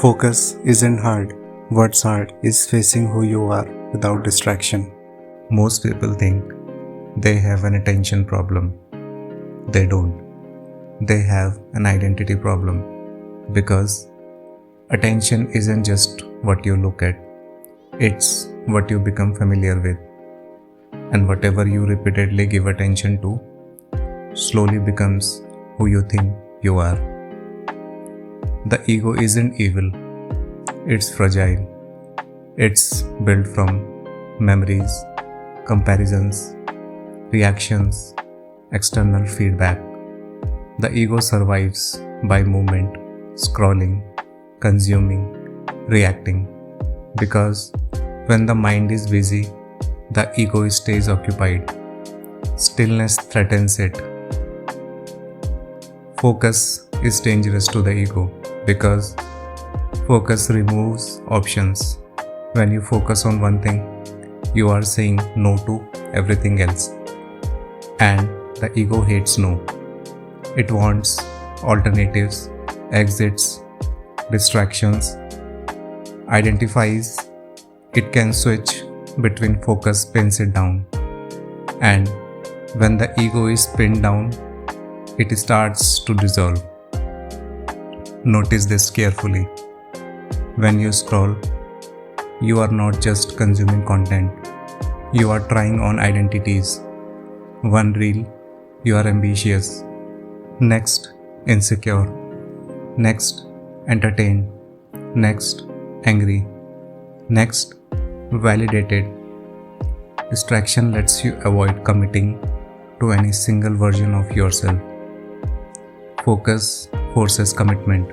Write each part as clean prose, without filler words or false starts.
Focus isn't hard. What's hard is facing who you are without distraction. Most people think they have an attention problem. They don't. They have an identity problem because attention isn't just what you look at, it's what you become familiar with. And whatever you repeatedly give attention to slowly becomes who you think you are. The ego isn't evil, it's fragile. It's built from memories, comparisons, reactions, external feedback. The ego survives by movement, scrolling, consuming, reacting. Because when the mind is busy, the ego stays occupied. Stillness threatens it. Focus is dangerous to the ego because focus removes options. When you focus on one thing, you are saying no to everything else. And the ego hates no. It wants alternatives, exits, distractions, identifies. It can switch between focus, pins it down. And when the ego is pinned down, it starts to dissolve. Notice this carefully. When you scroll, you are not just consuming content, you are trying on identities. One reel, you are ambitious. Next, insecure. Next, entertained. Next, angry. Next, validated. Distraction lets you avoid committing to any single version of yourself. Focus forces commitment.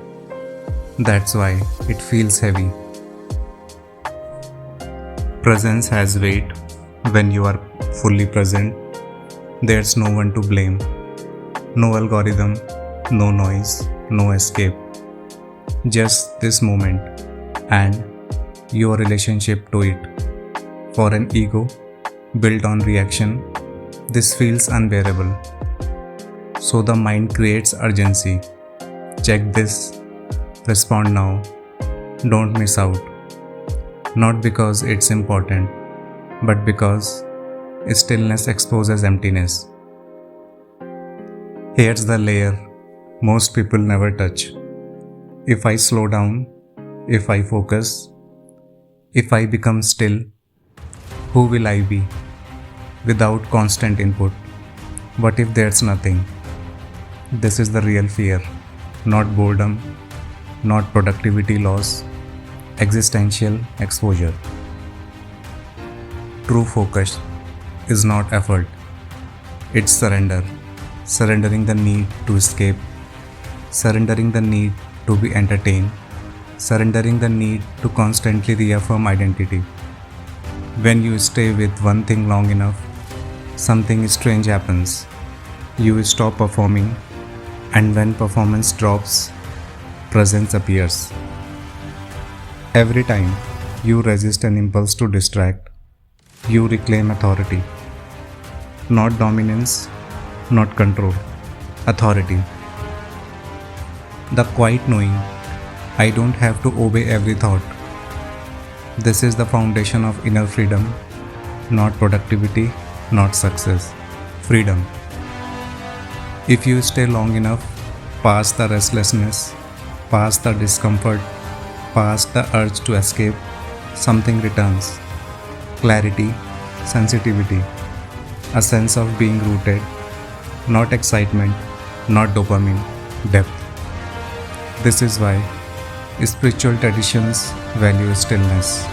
That's why it feels heavy. Presence has weight. When you are fully present, there's no one to blame. No algorithm, no noise, no escape. Just this moment and your relationship to it. For an ego built on reaction, this feels unbearable. So the mind creates urgency. Check this. Respond now. Don't miss out. Not because it's important, but because stillness exposes emptiness. Here's the layer most people never touch. If I slow down, if I focus, if I become still, who will I be? Without constant input. What if there's nothing? This is the real fear. Not boredom, not productivity loss, existential exposure. True focus is not effort, it's surrender. Surrendering the need to escape, surrendering the need to be entertained, surrendering the need to constantly reaffirm identity. When you stay with one thing long enough, something strange happens. You stop performing, and when performance drops, presence appears. Every time you resist an impulse to distract, you reclaim authority. Not dominance, not control, authority. The quiet knowing, I don't have to obey every thought. This is the foundation of inner freedom, not productivity, not success. Freedom. If you stay long enough, past the restlessness, past the discomfort, past the urge to escape, something returns. Clarity, sensitivity, a sense of being rooted, not excitement, not dopamine, depth. This is why spiritual traditions value stillness,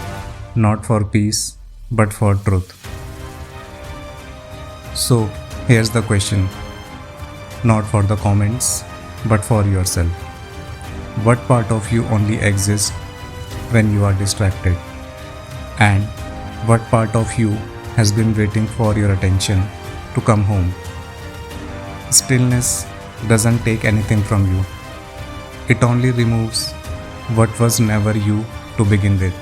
not for peace, but for truth. So, here's the question. Not for the comments, but for yourself. What part of you only exists when you are distracted? And what part of you has been waiting for your attention to come home? Stillness doesn't take anything from you. It only removes what was never you to begin with.